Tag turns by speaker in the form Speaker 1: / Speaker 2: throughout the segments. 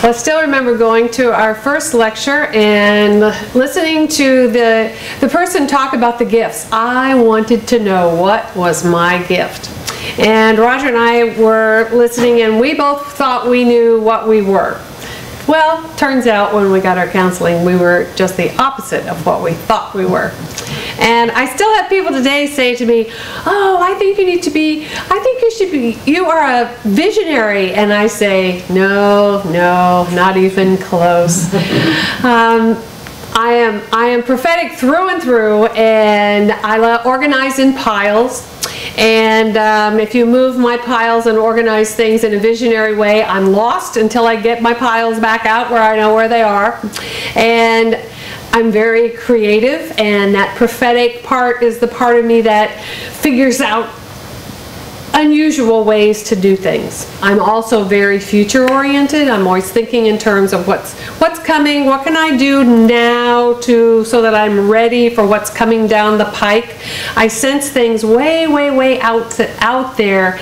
Speaker 1: I still remember going to our first lecture and listening to the person talk about the gifts. I wanted to know what was my gift. And Roger and I were listening, and we both thought we knew what we were. Well, turns out when we got our counseling, we were just the opposite of what we thought we were. And I still have people today say to me, oh, I think you are a visionary. And I say, no, not even close. I am prophetic through and through, and I organize in piles. And if you move my piles and organize things in a visionary way, I'm lost until I get my piles back out where I know where they are. And I'm very creative, and that prophetic part is the part of me that figures out unusual ways to do things. I'm also very future oriented. I'm always thinking in terms of what's coming, what can I do now so that I'm ready for what's coming down the pike. I sense things way out there,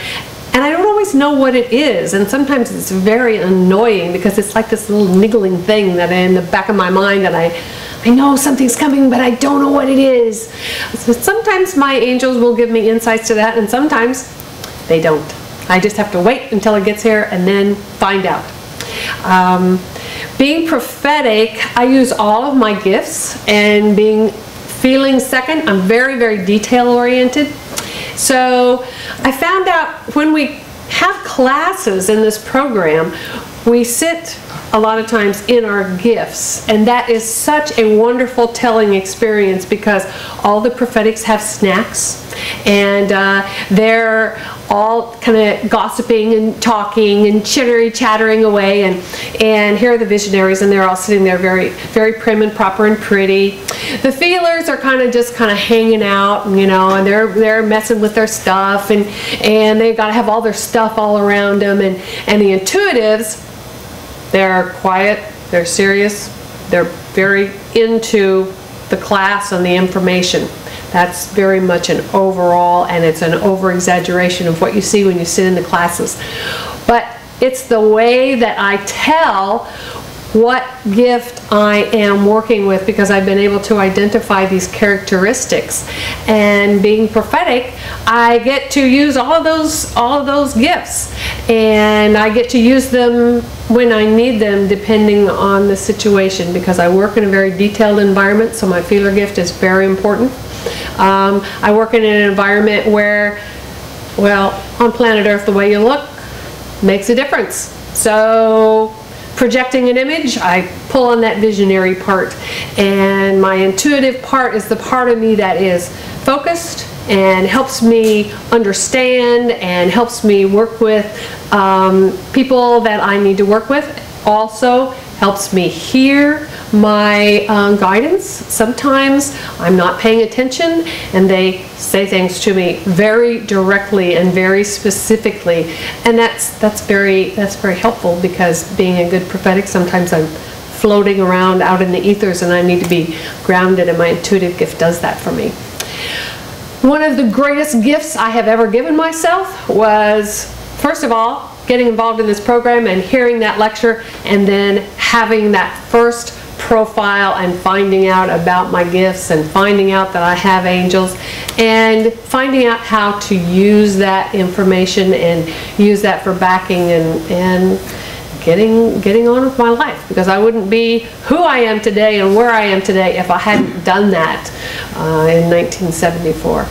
Speaker 1: and I don't always know what it is, and sometimes it's very annoying because it's like this little niggling thing that in the back of my mind that I know something's coming, but I don't know what it is. So sometimes my angels will give me insights to that, and sometimes they don't. I just have to wait until it gets here and then find out. Being prophetic, I use all of my gifts, and feeling second, I'm very detail oriented. So I found out when we have classes in this program, we sit a lot of times in our gifts, and that is such a wonderful telling experience because all the prophetics have snacks, and they're all kind of gossiping and talking and chattering away, and here are the visionaries, and they're all sitting there very prim and proper and pretty. The feelers are just hanging out, and they're messing with their stuff, and they got to have all their stuff all around them, and the intuitives, they're quiet, they're serious, they're very into the class and the information. That's very much an overall, and it's an over-exaggeration of what you see when you sit in the classes. But it's the way that I tell what gift I am working with, because I've been able to identify these characteristics. And being prophetic, I get to use all of those gifts, and I get to use them when I need them depending on the situation, because I work in a very detailed environment, so my feeler gift is very important. I work in an environment where, well, on planet Earth, the way you look makes a difference. So projecting an image, I pull on that visionary part, and my intuitive part is the part of me that is focused and helps me understand and helps me work with people that I need to work with. Also helps me hear my guidance. Sometimes I'm not paying attention and they say things to me very directly and very specifically, and that's very helpful, because being a good prophetic, sometimes I'm floating around out in the ethers and I need to be grounded, and my intuitive gift does that for me. One of the greatest gifts I have ever given myself was, first of all, getting involved in this program and hearing that lecture, and then having that first profile and finding out about my gifts and finding out that I have angels, and finding out how to use that information and use that for backing and getting on with my life, because I wouldn't be who I am today and where I am today if I hadn't done that in 1974.